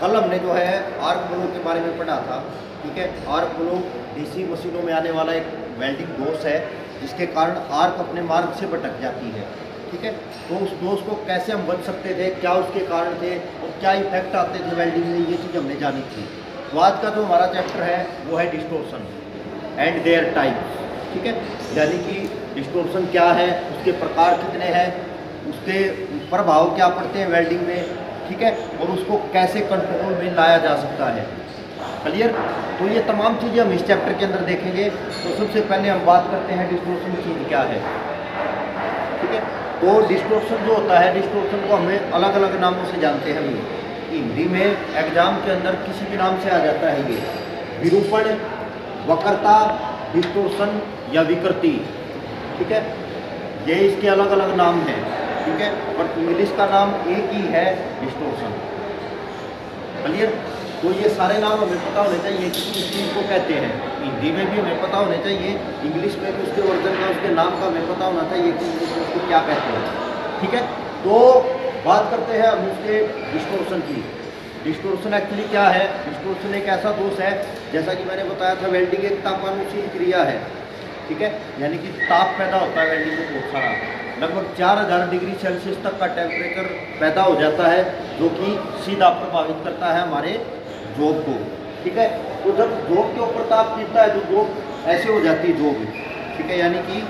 कल हमने जो है आर्क ब्लो के बारे में पढ़ा था। ठीक है, आर्क ब्लो डीसी मशीनों में आने वाला एक वेल्डिंग दोष है जिसके कारण आर्क अपने मार्ग से भटक जाती है। ठीक है, तो उस दोष को कैसे हम बच सकते थे, क्या उसके कारण थे और क्या इफेक्ट आते थे वेल्डिंग में, ये चीज़ हमने जानी थी। तो आज का जो हमारा चैप्टर है वो है डिस्टोर्शन एंड देयर टाइप्स। ठीक है, यानी कि डिस्टोर्शन क्या है, उसके प्रकार कितने हैं, उसके प्रभाव क्या पड़ते हैं वेल्डिंग में। ठीक है, और उसको कैसे कंट्रोल में लाया जा सकता है। क्लियर? तो ये तमाम चीज़ें हम इस चैप्टर के अंदर देखेंगे। तो सबसे पहले हम बात करते हैं डिस्टोर्शन चीज़ क्या है। ठीक है, तो डिस्टोर्शन जो होता है, डिस्टोर्शन को हमें अलग अलग नामों से जानते हैं। हम हिंदी में एग्जाम के अंदर किसी भी नाम से आ जाता है ये विरूपण, वक्रता, डिस्टोर्शन या विकृति। ठीक है, ये इसके अलग अलग नाम हैं। ठीक है, और इंग्लिश का नाम एक ही है, डिस्टोर्शन। क्लियर? तो ये सारे नाम हमें पता होने चाहिए कि किस चीज़ को कहते हैं। हिंदी में भी हमें पता होने चाहिए, इंग्लिश में भी उसके वर्जन का, उसके नाम का हमें पता होना चाहिए कि उसको क्या कहते हैं। ठीक है, तो बात करते हैं हम उसके डिस्टोर्शन की। डिस्टोर्शन एक्चुअली क्या है? डिस्टोर्शन एक ऐसा दोष है, जैसा कि मैंने बताया था, वेल्डिंग एक तापानुशील क्रिया है। ठीक है, यानी कि ताप पैदा होता है वेल्डिंग में बहुत सारा, लगभग 4000 डिग्री सेल्सियस तक का टेम्परेचर पैदा हो जाता है, जो कि सीधा प्रभावित करता है हमारे जॉब को। ठीक है, तो जब जॉब के ऊपर ताप गिरता है तो जॉब ऐसे हो जाती है जॉब। ठीक है, यानी कि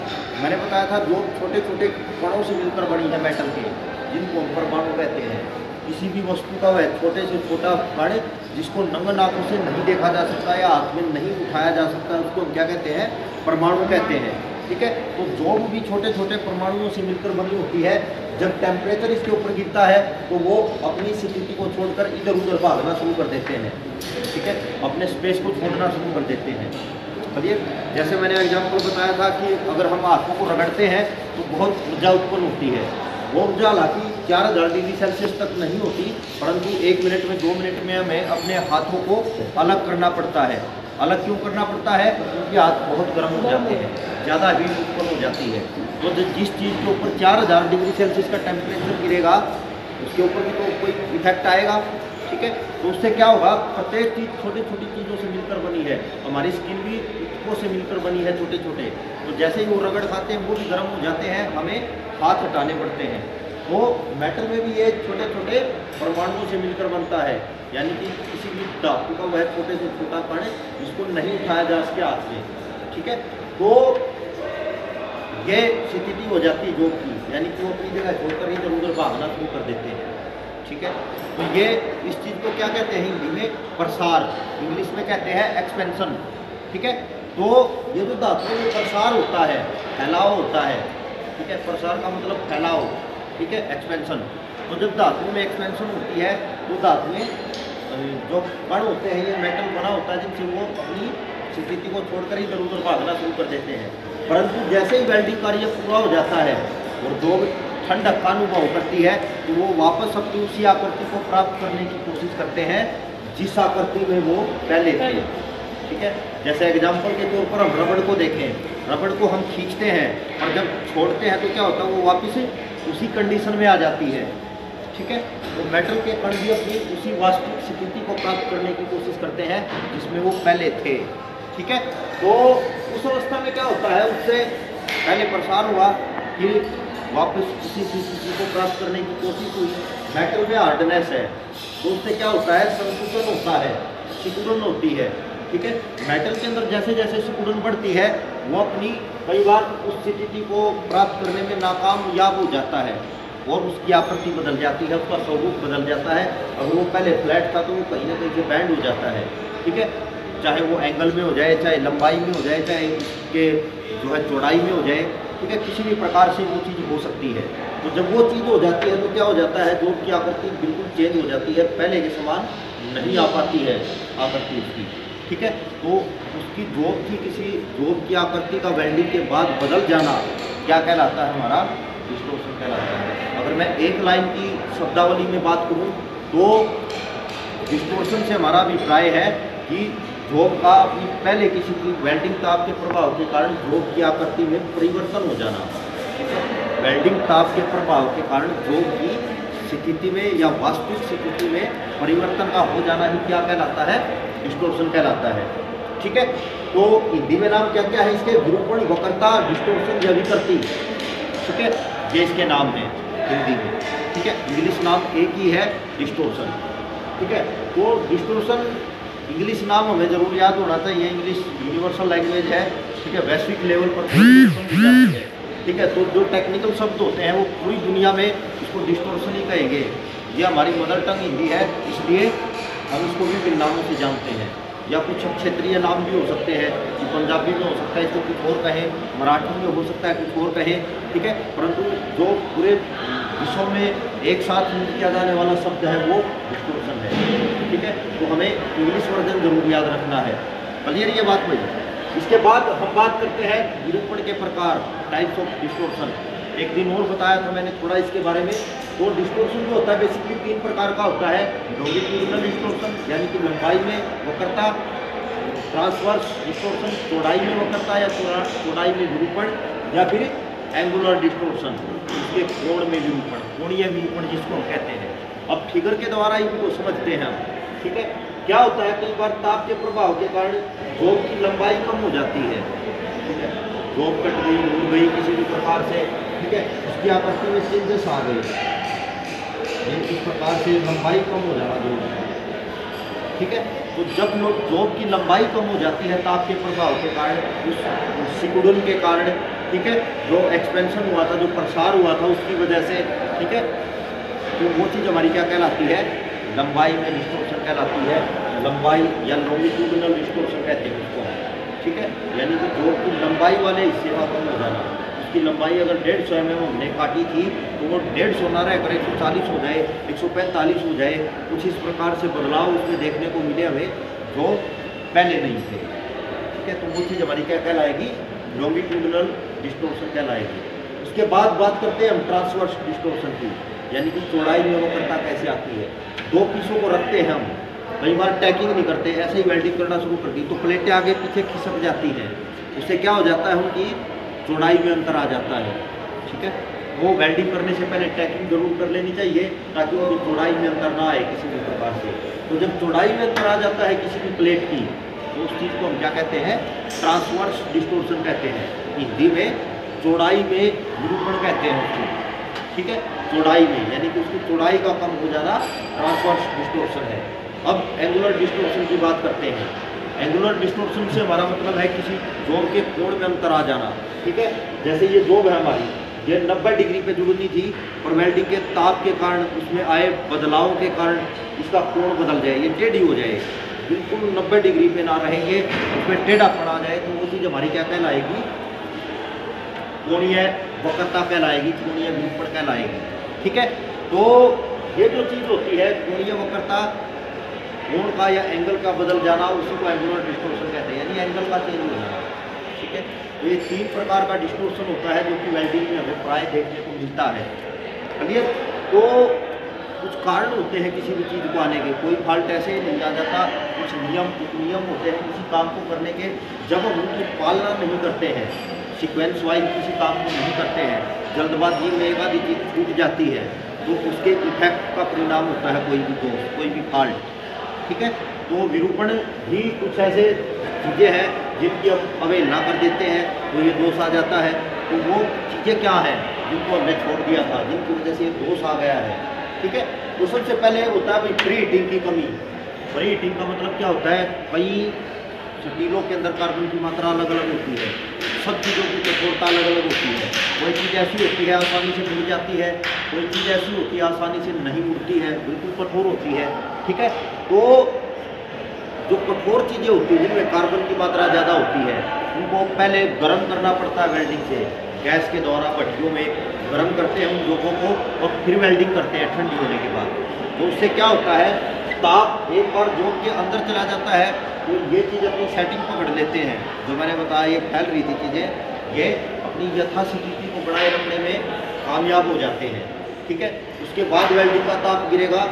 मैंने बताया था जॉब छोटे छोटे कणों से मिलकर बनी है मेटल के, जिनको हम परमाणु कहते हैं। किसी भी वस्तु का वह छोटे से छोटा कण जिसको नंगे आंखों से नहीं देखा जा सकता या हाथ में नहीं उठाया जा सकता, उसको हम क्या कहते हैं? परमाणु कहते हैं। ठीक है, तो जॉब भी छोटे छोटे परमाणुओं से मिलकर बनी होती है। जब टेम्परेचर इसके ऊपर गिरता है तो वो अपनी स्थिति को छोड़कर इधर उधर भागना शुरू कर देते हैं। ठीक है, अपने स्पेस को छोड़ना शुरू कर देते हैं। चलिए, जैसे मैंने एग्जाम्पल बताया था कि अगर हम हाथों को रगड़ते हैं तो बहुत ऊर्जा उत्पन्न होती है। वो ऊर्जा हालांकि 4000 डिग्री सेल्सियस तक नहीं होती, परंतु 1 मिनट में 2 मिनट में हमें अपने हाथों को अलग करना पड़ता है। अलग क्यों करना पड़ता है? क्योंकि हाथ बहुत गर्म हो जाते हैं, ज़्यादा हीट उत्पन्न हो जाती है। तो जिस चीज़ के ऊपर 4000 डिग्री सेल्सियस का टेम्परेचर गिरेगा उसके ऊपर भी तो कोई इफेक्ट आएगा। ठीक है, तो उससे क्या होगा? प्रत्येक चीज़ छोटी छोटी चीज़ों से मिलकर बनी है। हमारी स्किन भी ऊतकों से मिलकर बनी है, छोटे छोटे। तो जैसे ही वो रगड़ खाते हैं वो भी गर्म हो जाते हैं, हमें हाथ हटाने पड़ते हैं। तो मेटल में भी ये छोटे छोटे परमाणुओं से मिलकर बनता है, यानी कि किसी भी धातु का वह छोटे से छोटा कण जिसको नहीं उठाया जा सके हाथ में। ठीक है, तो ये स्थिति हो जाती है जॉब की, यानी कि वो अपनी जगह छोड़कर इधर उधर भागना शुरू कर देते हैं। ठीक है, तो ये इस चीज़ को क्या कहते हैं? हिंदी में प्रसार, इंग्लिश में कहते हैं एक्सपेंशन। ठीक है, तो ये जो धातु में प्रसार होता है, फैलाव होता है। ठीक है, प्रसार का मतलब फैलाव। ठीक है, एक्सपेंशन। तो जब धातु में एक्सपेंशन होती है तो धातु में जो कण होते हैं, ये मेटल बना होता है जिनसे वो अपनी स्थिति को छोड़कर इधर उधर भागना शुरू कर देते हैं। परंतु जैसे ही वेल्डिंग कार्य पूरा हो जाता है और जॉब ठंडक का अनुभव करती है तो वो वापस अपनी उसी आकृति को प्राप्त करने की कोशिश करते हैं जिस आकृति में वो पहले थे। ठीक है, जैसे एग्जाम्पल के तौर पर हम रबड़ को देखें। रबड़ को हम खींचते हैं और जब छोड़ते हैं तो क्या होता है? वो वापस उसी कंडीशन में आ जाती है। ठीक है, तो मेटल के कण भी अपनी उसी वास्तविक स्थिति को प्राप्त करने की कोशिश करते हैं जिसमें वो पहले थे। ठीक है, तो उस अवस्था में क्या होता है? उससे पहले प्रसार हुआ, फिर वापस उसी स्थिति को प्राप्त करने की कोशिश हुई। मेटल में हार्डनेस है तो उससे क्या होता है? संकुचन होता है, सिकुड़न होती है। ठीक है, मेटल के अंदर जैसे जैसे सिकुड़न बढ़ती है वो अपनी कई बार उस स्थिति को प्राप्त करने में नाकामयाब हो जाता है और उसकी आकृति बदल जाती है, उसका स्वरूप बदल जाता है। अगर वो पहले फ्लैट था तो वो कहीं ना कहीं से बैंड हो जाता है। ठीक है, चाहे वो एंगल में हो जाए, चाहे लंबाई में हो जाए, चाहे उसके जो है चौड़ाई में हो जाए। ठीक है, किसी भी प्रकार से वो चीज़ हो सकती है। तो जब वो चीज़ हो जाती है तो क्या हो जाता है? जॉब की आकृति बिल्कुल चेंज हो जाती है, पहले के समान नहीं आ पाती है आकृति उसकी। ठीक है, तो उसकी जॉब की किसी जॉब की आकृति का वेल्डिंग के बाद बदल जाना क्या कहलाता है? हमारा डिस्टोर्शन कहलाता है। अगर मैं एक लाइन की शब्दावली में बात करूं तो डिस्टोर्शन से हमारा अभिप्राय है कि जॉब का अपनी पहले किसी की वेल्डिंग ताप के प्रभाव के कारण जॉब की आकृति में परिवर्तन हो जाना। ठीक है, वेल्डिंग ताप के प्रभाव के कारण जॉब की स्थिति में या वास्तविक स्थिति में परिवर्तन का हो जाना ही क्या कहलाता है, डिस्टोर्शन कहलाता है। ठीक है, तो हिंदी में नाम क्या क्या है इसके, विरूपण, वक्रता, डिस्टोर्शन या विकृति। ठीक है, ये इसके नाम हैं हिंदी में। ठीक है, इंग्लिश नाम एक ही है, डिस्टोर्शन। ठीक है, तो डिस्टोर्शन इंग्लिश नाम हमें जरूर याद होना चाहिए, इंग्लिश यूनिवर्सल लैंग्वेज है। ठीक है, वैश्विक लेवल पर है। ठीक है, तो जो टेक्निकल शब्द होते हैं वो पूरी दुनिया में इसको डिस्टोर्शन ही कहेंगे। ये हमारी मदर टंग हिंदी है, इसलिए हम इसको भी विभिन्न नामों से जानते हैं, या कुछ क्षेत्रीय नाम भी हो सकते हैं, कि पंजाबी में हो सकता है इसको कुछ और कहें, मराठी में हो सकता है कुछ और कहें। ठीक है, परंतु जो पूरे विश्व में एक साथ यूज किया जाने वाला शब्द है वो डिस्टोर्शन है। ठीक है, तो हमें इंग्लिश वर्जन जरूर याद रखना है। क्लियर ये बात हुई। इसके बाद हम बात करते हैं विरूपण के प्रकार, टाइप्स ऑफ डिस्टोर्शन। एक दिन और बताया था मैंने थोड़ा इसके बारे में। तो डिस्टोर्शन जो होता है बेसिकली 3 प्रकार का होता है। लॉन्गिट्यूडिनल डिस्टोर्शन यानी कि लंबाई में वक्रता, ट्रांसवर्स डिस्टोर्शन चौड़ाई में वक्रता या चौड़ाई में विरूपण, या फिर एंगुलर डिस्टोर्शन इसके कोण में विरूपण, कोणीय विरूपण जिसको हम कहते हैं। अब फिगर के द्वारा इनको समझते हैं हम। ठीक है, क्या होता है, कई बार ताप के प्रभाव के कारण जोब की लंबाई कम हो जाती है। ठीक है, जोब कट गई, मुड़ गई किसी भी प्रकार से। ठीक है, उसकी आकृति में चेंजेस आ गए, इस प्रकार से लंबाई कम हो जाना जोब। ठीक है, तो जब जोब की लंबाई कम हो जाती है ताप के प्रभाव के कारण, उस सिकुड़न के कारण, ठीक है, जो एक्सपेंशन हुआ था, जो प्रसार हुआ था उसकी वजह से, ठीक है, तो वो चीज़ हमारी क्या कहलाती है, लंबाई में डिस्टोर्शन कहलाती है। लंबाई या लॉन्गिट्यूडिनल डिस्टोर्शन कहते हैं उसको। ठीक है, यानी कि जोब की लंबाई वाले हिस्से का कम हो जाना। उसकी लंबाई अगर 150 mm हमने काटी थी तो वो 150 ना रहकर 140 हो जाए, 145 हो जाए, कुछ इस प्रकार से बदलाव उसमें देखने को मिले हमें जो पहले नहीं थे। ठीक है, तो वो चीज़ हमारी क्या कहलाएगी, लॉन्गिट्यूडिनल डिस्टोर्शन कहलाएगी। उसके बाद बात करते हैं हम ट्रांसवर्स डिस्टोर्शन की, यानी कि चौड़ाई में वक्रता कैसे आती है। 2 पीसों को रखते हैं हम, कई बार टैकिंग नहीं करते, ऐसे ही वेल्डिंग करना शुरू कर दी तो प्लेटें आगे पीछे खिसक जाती हैं। उससे क्या हो जाता है, उनकी चौड़ाई में अंतर आ जाता है। ठीक है, वो वेल्डिंग करने से पहले टैकिंग जरूर कर लेनी चाहिए ताकि उनकी चौड़ाई में अंतर ना आए किसी भी प्रकार से। तो जब चौड़ाई में अंतर आ जाता है किसी भी प्लेट की, तो उस चीज़ को हम क्या कहते हैं, ट्रांसवर्स डिस्टोर्शन कहते हैं। हिंदी में चौड़ाई में विरूपण कहते हैं उसको। ठीक है, चौड़ाई में यानी कि उसकी चौड़ाई का कम हो जाना ट्रांसवर्स डिस्टोर्शन है। अब एंगुलर डिस्टोर्शन की बात करते हैं। एंगुलर डिस्टोर्शन से हमारा मतलब है किसी जोब के कोण में अंतर आ जाना। ठीक है, जैसे ये जोब है हमारी, ये 90 डिग्री पे जुड़नी थी और वेल्डिंग के ताप के कारण उसमें आए बदलावों के कारण इसका कोण बदल जाए, ये टेढ़ी हो जाए, बिल्कुल 90 डिग्री पे ना रहेंगे, उसमें टेढ़ापन आ जाए, तो वो चीज़ हमारी क्या कहलाएगी, कोणीय वक्रता कहलाएगी, कोणीय विरूपण कहलाएगी। ठीक है, तो ये जो चीज़ होती है कोणीय वक्रता, कोण का या एंगल का बदल जाना, उसी को एंगुलर डिस्टोर्शन कहते हैं, यानी एंगल का चेंज हो जाना। ठीक है, तो ये 3 प्रकार का डिस्टोर्शन होता है जो कि वेल्डिंग में हमें प्राय देखने को मिलता है। चलिए, तो कुछ कारण होते हैं किसी भी चीज़ को आने के, कोई फॉल्ट ऐसे ही नहीं आ जाता। कुछ नियम होते हैं किसी काम को करने के, जब हम उनकी पालना नहीं करते हैं, सीक्वेंस वाइज किसी काम को नहीं करते हैं, जल्दबाजी में एक आधी चीज़ छूट जाती है, तो उसके इफेक्ट का परिणाम होता है कोई भी दोष, कोई भी फॉल्ट। ठीक है, तो विरूपण भी कुछ ऐसे चीज़ें हैं जिनकी हम अवहेलना कर देते हैं तो ये दोष आ जाता है। तो वो चीज़ें क्या हैं जिनको हमने छोड़ दिया था, जिनकी वजह से ये दोष आ गया है। ठीक है, तो सबसे पहले होता है भाई प्री हीटिंग की कमी। प्री हीटिंग का मतलब क्या होता है, कई स्टीलों के अंदर कार्बन की मात्रा अलग अलग होती है, सब चीज़ों की कठोरता अलग अलग होती है। कोई चीज़ ऐसी होती है आसानी से मुड़ जाती है, कोई चीज़ ऐसी होती है आसानी से नहीं मुड़ती है, बिल्कुल कठोर होती है। ठीक है, तो जो कठोर चीज़ें होती हैं जिनमें कार्बन की मात्रा ज़्यादा होती है, उनको पहले गर्म करना पड़ता है वेल्डिंग से, गैस के द्वारा भट्टियों में गर्म करते हैं उन जोकों को और फिर वेल्डिंग करते हैं ठंडी होने के बाद। तो उससे क्या होता है, ताप एक बार जोक के अंदर चला जाता है तो ये चीज़ अपनी सेटिंग पकड़ लेते हैं। जो मैंने बताया ये फैल रही थी चीज़ें, ये अपनी यथास्थिति को बनाए रखने में कामयाब हो जाते हैं। ठीक है, उसके बाद वेल्डिंग का ताप गिरेगा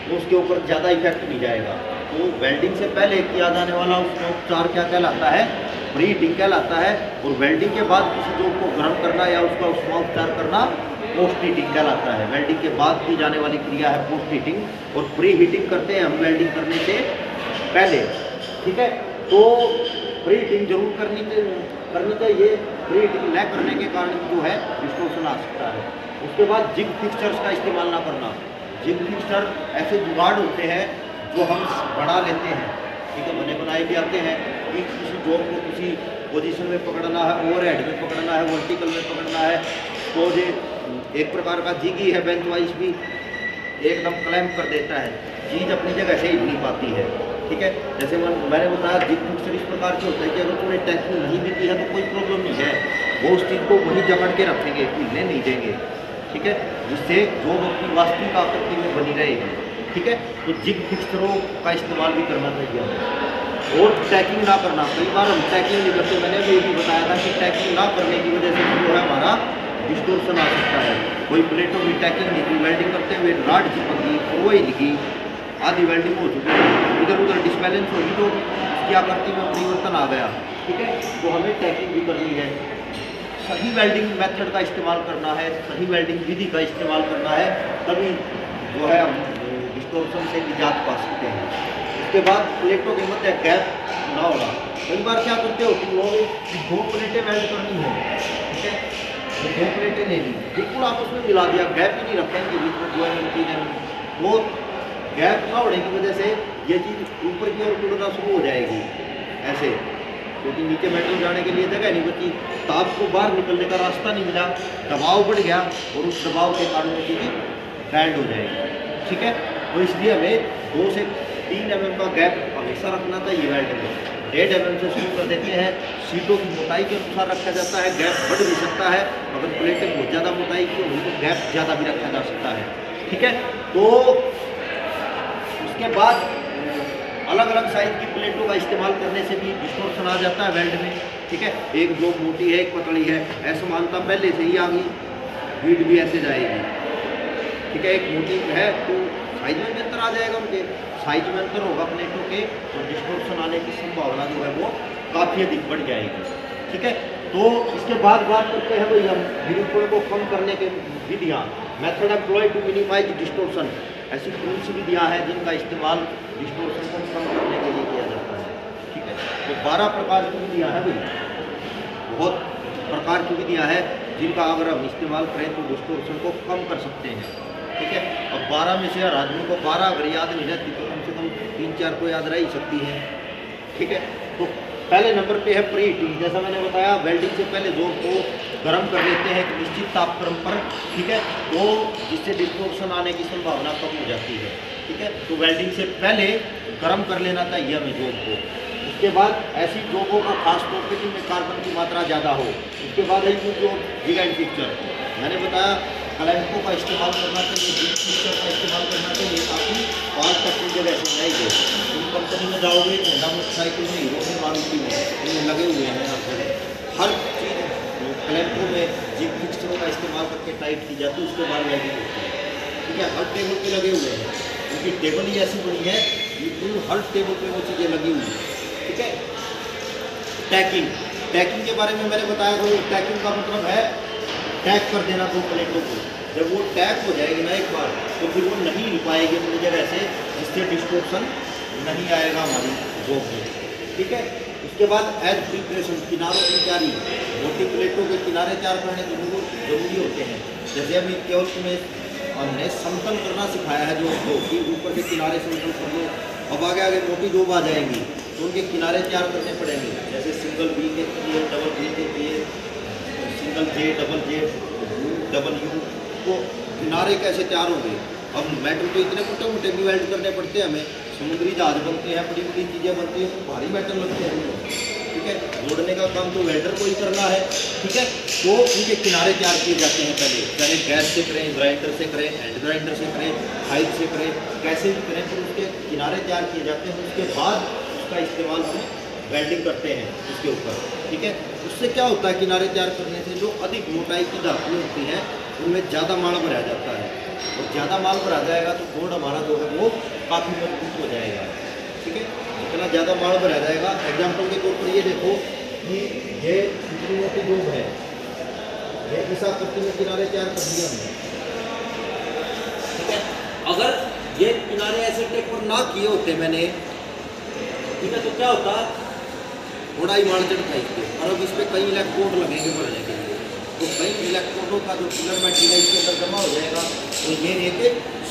तो उसके ऊपर ज़्यादा इफेक्ट नहीं जाएगा। तो वेल्डिंग से पहले किया जाने वाला उसका उपचार क्या कहलाता है, प्री हीटिंग कहलाता है। और वेल्डिंग के बाद किसी जोक को गर्म करना या उसका उपचार करना पोस्ट हीटिंग कहलाता है। वेल्डिंग के बाद की जाने वाली क्रिया है पोस्ट हीटिंग, और प्री हीटिंग करते हैं हम वेल्डिंग करने से पहले। ठीक है, तो प्री हीटिंग जरूर करनी चाहिए। प्री हीटिंग न करने के कारण जो है डिस्टॉर्शन आ सकता है। उसके बाद जिग फिक्सचर्स का इस्तेमाल ना करना। जिग फिक्सचर ऐसे जुगाड़ होते हैं जो हम बना लेते हैं, ठीक है, बने बनाए भी आते हैं कि किसी जॉब को किसी पोजीशन में पकड़ना है, ओवरहेड में पकड़ना है, वर्टिकल में पकड़ना है, तो ये एक प्रकार का जिग ही है। बेंच वाइज भी एकदम क्लैम्प कर देता है, चीज़ अपनी जगह से हिल नहीं पाती है। ठीक है, जैसे मैंने बताया जिग फिक्सचर इस प्रकार से होता है कि अगर पूरी टैक्सिंग नहीं भी की है तो कोई प्रॉब्लम नहीं है, वो उस चीज़ को वहीं जकड़ के रखेंगे, हिलने नहीं देंगे। ठीक है, जिससे जो अपनी वास्तविक आकृति में बनी रहेगी। ठीक है, तो जिग फिक्सचरों का इस्तेमाल भी करना चाहिए हमें। और टैकिंग ना करना, कई बार हम टैकिंग नहीं करते। मैंने भी ये भी बताया था कि टैकिंग ना करने की वजह से जो है हमारा डिस्टॉर्शन आ सकता है। कोई प्लेटों की टैकिंग नहीं की, वेल्डिंग करते हुए राड चिपक गई, वो ही लिखी, आधी वेल्डिंग हो चुकी है, इधर उधर डिस्बैलेंस होगी तो उसकी आकृति में परिवर्तन आ गया। ठीक है, तो हमें टैकिंग भी करनी है। सही वेल्डिंग मेथड का इस्तेमाल करना है, सही वेल्डिंग विधि का इस्तेमाल करना है, तभी जो है हम डिस्टॉर्शन से निजात पा सकते हैं। उसके बाद प्लेटों के मध्य गैप ना होना। कई बार क्या करते हो तुम लोग, 2 प्लेटें वेल्ड करनी है, ठीक है, तो 2 प्लेटें ले ली, बिल्कुल आपस में मिला दिया, गैप ही नहीं रखेंगे बीच में, वो गैप ना होने की वजह से ये चीज़ ऊपर की ओर टूटना शुरू हो जाएगी ऐसे, क्योंकि नीचे मेटल जाने के लिए जगह नहीं बची, ताप को बाहर निकलने का रास्ता नहीं मिला, दबाव बढ़ गया और उस दबाव के कारण वो चीज़ें बैंड हो जाएगी। ठीक है, तो इसलिए हमें 2 से 3 mm का गैप हमेशा रखना चाहिए वेल्ड में। 1.5 mm से शुरू कर देते हैं, सीटों की मोटाई के अनुसार रखा जाता है, गैप बढ़ भी सकता है, अगर प्लेटें बहुत ज़्यादा मोटाई की होगी तो गैप ज़्यादा भी रखा जा सकता है। ठीक है, तो उसके बाद अलग अलग साइज की प्लेटों का इस्तेमाल करने से भी डिस्टॉर्शन आ जाता है वेल्ड में। ठीक है, एक जो मोटी है एक पतली है, असमानता पहले से ही आ गई, हीट भी ऐसे जाएगी। ठीक है, एक मोटी है तो साइज में भी अंतर आ जाएगा, उनके साइज में अंतर होगा प्लेटों के, तो डिस्टॉर्शन आने की संभावना जो है वो काफ़ी अधिक बढ़ जाएगी। ठीक है, तो इसके बाद बात करते हैं भाई हम विरूपण को कम करने के विधियाँ, method employ to minimise distortion. ऐसी कौन सी विधियाँ हैं जिनका इस्तेमाल डिस्टॉर्शन को कम करने के लिए किया जाता है। ठीक है, तो 12 प्रकार की विधियाँ हैं भाई, बहुत प्रकार की विधियाँ हैं जिनका अगर हम इस्तेमाल करें तो डिस्टॉर्शन को कम कर सकते हैं। ठीक है, अब 12 में से हर आदमी को 12 अगर याद नहीं रहती तो कम से कम 3-4 को याद रह ही सकती है। ठीक है, तो पहले नंबर पे है प्री हीटिंग। जैसा मैंने बताया, वेल्डिंग से पहले जोर को गर्म कर लेते हैं एक निश्चित तापक्रम पर। ठीक है, तो जिससे डिस्टॉर्शन आने की संभावना कम हो जाती है। ठीक है, तो वेल्डिंग से पहले गर्म कर लेना चाहिए हमें जोर को। उसके बाद ऐसी जोबों को खास तौर पर जिनमें कार्बन की मात्रा ज़्यादा हो। उसके बाद है जो जिग एंड फिक्सचर, मैंने बताया क्लैंपों का इस्तेमाल करना चाहिए, जिग फिक्सचर का इस्तेमाल करना चाहिए, ताकि पार्ट अपनी जगह से नहीं दे। तुम कंपनी में जाओगे, होंडा मोटरसाइकिल में, हीरो में, मारुति में, इनमें लगे हुए हैं हर चीज़ क्लैंपों में जिग फिक्सचरों का इस्तेमाल करके टाइट की जाती है, उसके बाद वेल्डिंग होती है। ठीक है, हर टेबल पे लगे हुए हैं, क्योंकि टेबल ही ऐसी बनी है बिल्कुल हर टेबल पे वो चीज़ें लगी हुई हैं। ठीक है, टैकिंग के बारे में मैंने बताया था, टैकिंग का मतलब है टैग कर देना 2 प्लेटों को। जब वो टैग हो जाएगी ना एक बार, तो फिर वो नहीं हिल पाएगी अपनी जगह से, जिससे डिस्टॉर्शन नहीं आएगा हमारी जॉब में। ठीक है, उसके बाद एज प्रिपरेशन, किनारों की तैयारी, मोटी प्लेटों के किनारे तैयार करने जरूरी होते हैं। जैसे अभी केवल में हमने समतल करना सिखाया है, जो कि ऊपर के किनारे समतल कर लो। अब आगे आगे मोटी जोब आ जाएंगी तो उनके किनारे तैयार करने पड़ेंगे, जैसे सिंगल बी के लिए, डबल बी के लिए, सिंगल जे, डबल जे, डबल यू, तो किनारे कैसे तैयार होंगे। अब मेटल तो इतने मोटे मोटे भी वेल्ड करने पड़ते हैं हमें, समुद्री जहाज बनते हैं, बड़ी बड़ी चीज़ें बनती हैं, तो भारी मेटल लगते हैं। ठीक है, जोड़ने का काम तो वेल्डर को ही करना है। ठीक है, तो उनके किनारे तैयार किए जाते हैं पहले, चाहे गैस से करें, ग्राइंडर से करें, हैंड ग्राइंडर से करें, हाइट से करें, कैसे भी करें, फिर उसके किनारे तैयार किए जाते हैं। उसके बाद उसका इस्तेमाल हम वेल्डिंग करते हैं उसके ऊपर। ठीक है, उससे क्या होता है, किनारे तैयार करने से जो अधिक मोटाई की धातुएं होती हैं उनमें ज़्यादा माल भरा जाता है, और ज़्यादा माल भरा जाएगा तो बोर्ड हमारा जो है वो काफ़ी मजबूत हो जाएगा। ठीक है, जितना ज़्यादा माल भरा जाएगा, एग्जाम्पल के तौर पर ये देखो कि ये कितनी मोटी जोब है, ये इस आकृति में किनारे तैयार कर दिए हमने, ठीक है। अगर ये किनारे ऐसे टेपर ना किए होते मैंने, ठीक है, तो क्या होता, थोड़ा ही मार चढ़ता इसके, और अब इस पर कई इलेक्ट्रोड लगेंगे बढ़ने के लिए, तो कई इलेक्ट्रोडों का जो फिलर मटेरियल इसके अंदर जमा हो जाएगा, तो ये एक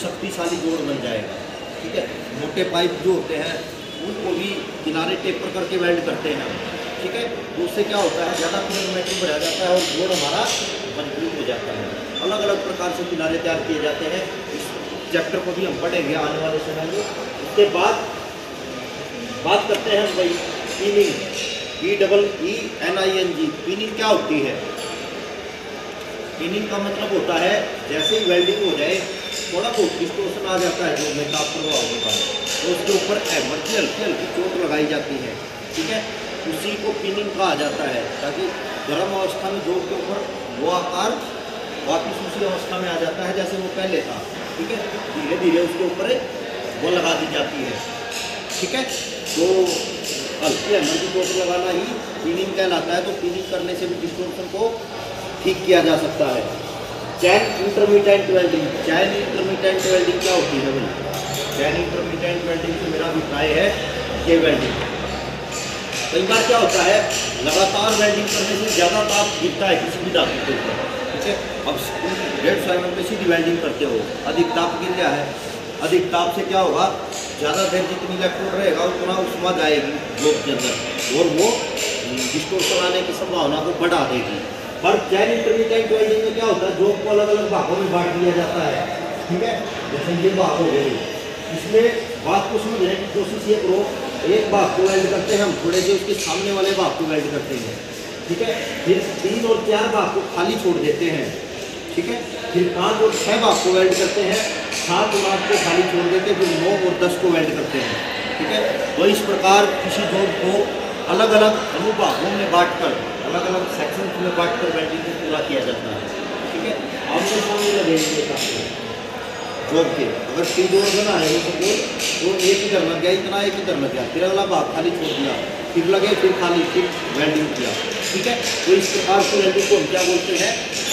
शक्तिशाली जोड़ बन जाएगा, ठीक है। मोटे पाइप जो होते हैं उनको भी किनारे टेपर करके वेल्ड करते हैं, ठीक है। तो उससे क्या होता है, ज़्यादा फिलर मटेरियल बढ़ा जाता है और जोड़ हमारा मजबूत हो जाता है। अलग अलग प्रकार से किनारे तैयार किए जाते हैं, इस चैप्टर को भी हम पढ़ेंगे आने वाले समय में। उसके बाद बात करते हैं हम भाई पिनिंग, PEENING। पिनिंग क्या होती है? पिनिंग का मतलब होता है जैसे ही वेल्डिंग हो जाए थोड़ा बहुत डिस्टोर्शन आ जाता है जो मैं ताप प्रभाव के कारण, तो उसके ऊपर एमर्जी हल्की हल्की चोट लगाई जाती है, ठीक है। उसी को पिनिंग कहा जाता है, ताकि गर्म अवस्था में जोड़ के ऊपर वो आकार वापिस उसी अवस्था में आ जाता है जैसे वो पहले था, ठीक है। धीरे धीरे उसके ऊपर वो लगा दी जाती है, ठीक है। तो हल्की एमर्जी चोट लगाना ही पिनिंग कहलाता है। तो पिनिंग करने से भी डिस्टोर्शन को ठीक किया जा सकता है। चैन इंटरमीडिएट वेल्डिंग, चैन इंटरमीडिएट वेल्डिंग क्या होती है भाई? चैन इंटरमीडिएट वेल्डिंग से मेरा अभिप्राय है ये वेल्डिंग। कई बार क्या होता है, लगातार वेल्डिंग करने से ज़्यादा ताप गिरता है किसी भी धातु के ऊपर, ठीक है। अब 150 mm पे सीधी वेल्डिंग करते हो, अधिक ताप गिर गया है, अधिक ताप से क्या होगा, ज़्यादा देर जितनी इलेक्ट्रोड रहेगा उतना उष्मा जाएगी जोड़ के अंदर, और वो डिस्टोर्शन आने की संभावना को बढ़ा देगी। पर चैन इंटरमीडिएट वेल्डिंग में क्या होता है, जोड़ को अलग अलग भागों में बांट दिया जाता है, ठीक है। जैसे ये भाग हो गए, इसमें बात को समझने की कोशिश ये करो, एक भाग को वेल्ड करते हैं हम, थोड़े से उसके सामने वाले भाग को वेल्ड करते हैं, ठीक है। फिर 3 और 4 भाग को खाली छोड़ देते हैं, ठीक है। फिर 5 और 6 भाग को वेल्ड करते हैं, 7 और 8 को खाली छोड़ देते हैं, फिर 9 और 10 को वेल्ड करते हैं, ठीक है। तो इस प्रकार किसी जोड़ को अलग अलग अनुभागों में बांटकर, अलग अलग सेक्शन में बांटकर वेल्डिंग को पूरा किया जाता है, ठीक है। आमने सामने लगेंगे जोड़ के, अगर 3 जोड़ बना है तो एक इधर लग गया, इतना एक इधर लग गया, फिर अगला भाग खाली छोड़ दिया, फिर लगे, फिर खाली, फिर वेल्डिंग किया, ठीक है। तो इस प्रकार की वेल्डिंग को हम क्या बोलते हैं,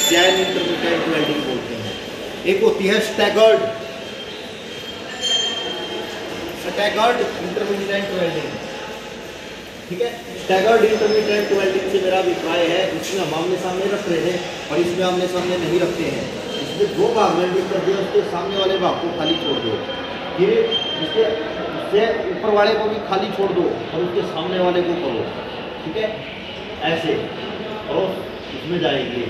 चैन इंटरमीडिएट वेल्डिंग बोलते हैं। एक होती है स्टैगर्ड इंटरमीडिएट वेल्डिंग, ठीक है। स्टैगर्ड इंटरमीडिएट वेल्डिंग से मेरा अभिप्राय है, इसमें हम आमने सामने रख रहे हैं और इसमें आमने सामने नहीं रखते हैं। इसमें 2 भाग वेल्डिंग कर दिया, उसके सामने वाले भाग को खाली छोड़ दो, फिर उससे ऊपर वाले को भी खाली छोड़ दो और उसके सामने वाले को करो, ठीक है, ऐसे और इसमें जाएगी,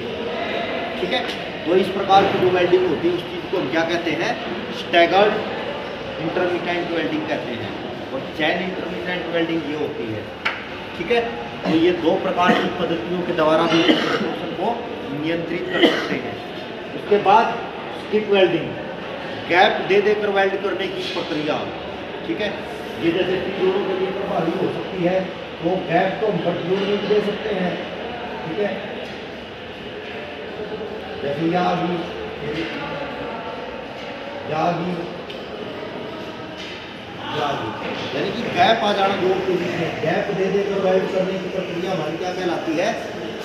ठीक है। तो इस प्रकार की जो वेल्डिंग होती है उस चीज़ को हम क्या कहते हैं, स्टैगर्ड इंटरमीडिएट वेल्डिंग कहते हैं, और चैन इंटरमीडिएट वेल्डिंग ये होती है, ठीक है। तो ये 2 प्रकार की पद्धतियों के द्वारा भी डिस्टोर्शन को नियंत्रित कर सकते हैं। उसके बाद स्टिक वेल्डिंग, गैप दे देकर वेल्ड करने की प्रक्रिया, ठीक है। ये जैसे 3 जोड़ों के लिए प्रभावी हो सकती है, तो गैप तो हम कंट्रोल में दे सकते हैं, ठीक है। जैसे यहाँ भी यानी कि गैप आ जाना जोड़ के बीच में, गैप दे देकर वेल्ड करने की प्रक्रिया हमारी क्या कहलाती है,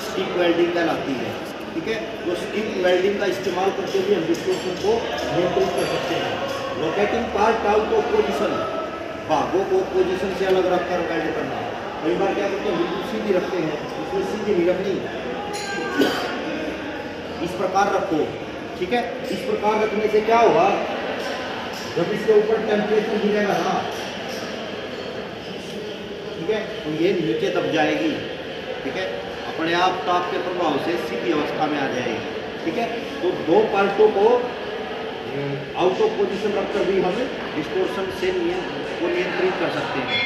स्टिक वेल्डिंग कहलाती है, ठीक है। तो स्टिक वेल्डिंग का इस्तेमाल करके भी हम डिस्टोर्शन को नियंत्रित कर सकते हैं। Locating part out of position, भागों को पोजीशन से अलग रखकर वेल्ड करना। कई बार क्या करते हैं, बिल्कुल सीधी रखते हैं, इसमें सीधी नहीं रखनी, इस प्रकार रखो, ठीक है। इस प्रकार रखने से क्या होगा, जब इसके ऊपर टेम्परेचर गिरेगा ना, ठीक है, तो ये नीचे दब जाएगी, ठीक है, अपने आप ताप के प्रभाव से सीधी अवस्था में आ जाएगी, ठीक है। तो 2 पार्टों को आउट ऑफ पोजीशन रखकर भी हम डिस्टोर्शन से नियंत्रित कर सकते हैं।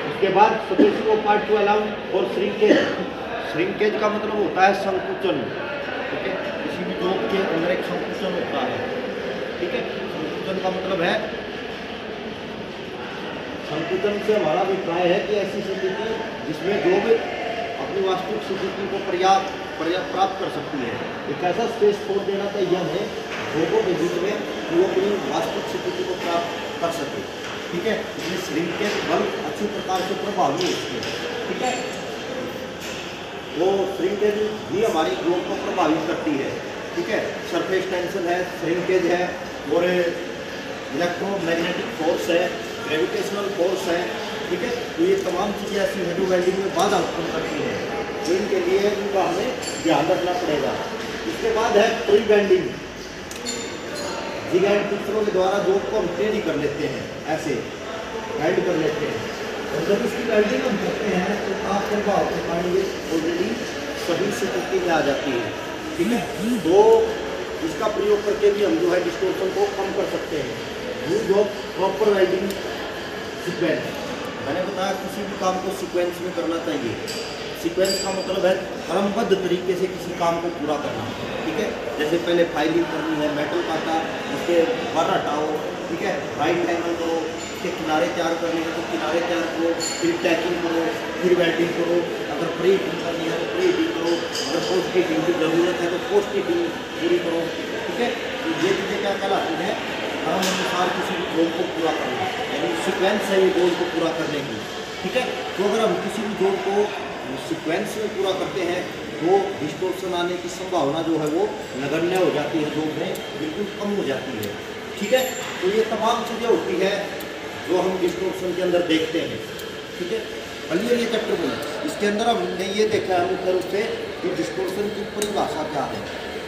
उसके बाद spacing of part two allow और श्रिंकेज, श्रिंकेज का मतलब होता है संकुचन, ठीक है। किसी भी जोड़ के अंदर एक संकुचन होता है, ठीक है। संकुचन का मतलब है, संकुचन से हमारा अभिप्राय है कि ऐसी स्थिति जिसमें जोड़ अपनी वास्तविक स्थिति को पर्याप्त प्राप्त कर सकती है, एक ऐसा स्पेस छोड़ देना चाहिए हमें जोड़ों के बीच में कि वो अपनी वास्तविक स्थिति को प्राप्त कर सके, ठीक है। इसमें श्रिंकेज बल अच्छी प्रकार से प्रभावी होती है, ठीक है। वो श्रिंकेज भी हमारी ग्रोथ को प्रभावित करती है, ठीक है। सरफेस टेंशन है, श्रिंकेज है, और इलेक्ट्रोमैग्नेटिक फोर्स है, ग्रेविटेशनल फोर्स है, ठीक है। तो ये तमाम चीज़ें ऐसी हैं जो वेल्डिंग में बाधा उत्पन्न करती हैं, तो इनके लिए इनका हमें ध्यान रखना पड़ेगा। इसके बाद है प्री वेल्डिंग। जिगैंट पिक्चरों के द्वारा जोक को हम टेढ़ी कर लेते हैं, ऐसे वेल्ड कर लेते हैं, और जब इसकी वेल्डिंग हम करते हैं तो आप प्रभाव के पाएंगे ऑलरेडी सही स्थिति में आ जाती है, ठीक है। तो इसका प्रयोग करके भी हम जो है डिस्टोर्शन को कम कर सकते हैं। Use of proper welding sequence. मैंने बताया किसी भी काम को सीक्वेंस में करना चाहिए। सीक्वेंस का मतलब है क्रमबद्ध तरीके से किसी काम को पूरा करना, ठीक है। जैसे पहले फाइलिंग करनी है, मेटल काटा, उसके बर हटाओ, ठीक है, राइट एंगल करो, उसके किनारे तैयार करने हैं तो किनारे तैयार करो, फिर टैकिंग करो, फिर वेल्डिंग करो, अगर प्री हीटिंग करनी है तो प्री हीटिंग करो, अगर पोस्ट हीटिंग की ज़रूरत है तो पोस्ट हीटिंग पूरी करो, ठीक है। तो ये चीज़ें क्या कहलाती हैं, क्रम अनुसार किसी भी गोल को पूरा करना, यानी सीक्वेंस है ये गोल को पूरा करने की, ठीक है। तो अगर हम किसी भी गोल को सीक्वेंस में पूरा करते हैं तो डिस्टोर्शन आने की संभावना जो है वो नगण्य हो जाती है, जोड़ में बिल्कुल कम हो जाती है, ठीक है। तो ये तमाम चीज़ें होती है जो हम डिस्टोर्शन के अंदर देखते हैं, ठीक है। क्लियर ये चैप्टर में इसके अंदर हमने ये देखा है मुख्य रूप से कि डिस्टोर्शन की परिभाषा क्या है,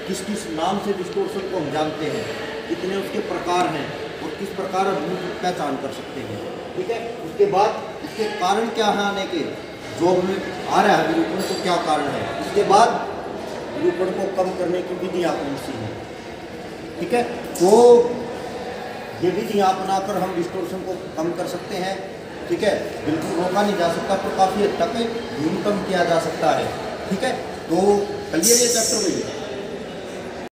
किस किस नाम से डिस्टोर्शन को हम जानते हैं, कितने उसके प्रकार हैं और किस प्रकार हम उनकी पहचान कर सकते हैं, ठीक है। उसके बाद इसके कारण क्या है आने के, जो हमें आ रहा है विरूपण तो क्या कारण है, उसके बाद विरूपण को कम करने की विधियाँ कौन सी हैं, ठीक है। तो ये विधियाँ अपनाकर हम डिस्टोर्शन को कम कर सकते हैं, ठीक है। बिल्कुल रोका नहीं जा सकता तो काफ़ी हद तक न्यूनतम किया जा सकता है, ठीक है। तो चलिए ये चैप्टर में